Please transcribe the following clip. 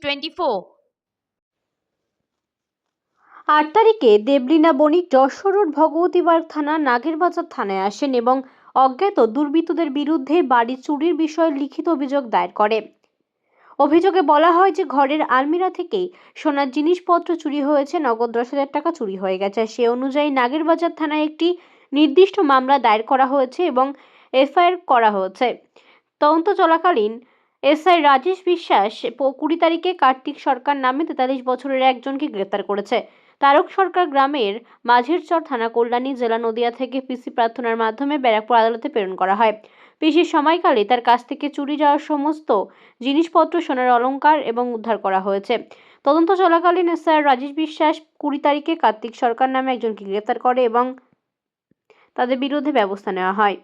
24। 8 তারিখে দেবলীনা বণিক যশোর রোড ভগবতীবাগ থানা নাগেরবাজার থানায় আসেন এবং অজ্ঞাত দুর্বৃত্তদের বিরুদ্ধে বাড়ি চুরির বিষয়ে লিখিত অভিযোগ দায়ের করে। অভিযোগে বলা হয় যে ঘরের আলমিরা থেকেই সোনার জিনিসপত্র চুরি হয়েছে, নগদ 10,000 টাকা চুরি হয়ে গেছে। সে অনুযায়ী নাগেরবাজার থানায় একটি নির্দিষ্ট মামলা দায়ের করা হয়েছে এবং এফআইআর করা হয়েছে। তদন্ত চলাকালীন এসআই রাজেশ বিশ্বাস 20 তারিখে কার্তিক সরকার নামে 43 বছরের একজনকে গ্রেফতার করেছে। তারক সরকার গ্রামের মাঝেরচর থানা কল্যাণী জেলা নদিয়া থেকে পিসি প্রার্থনার মাধ্যমে ব্যারাকপুর আদালতে প্রেরণ করা হয়। পিসির সময়কালে তার কাছ থেকে চুরি যাওয়া সমস্ত জিনিসপত্র, সোনার অলংকার এবং উদ্ধার করা হয়েছে। তদন্ত চলাকালীন এসআই রাজেশ বিশ্বাস 20 তারিখে কার্তিক সরকার নামে একজনকে গ্রেফতার করে এবং তাদের বিরুদ্ধে ব্যবস্থা নেওয়া হয়।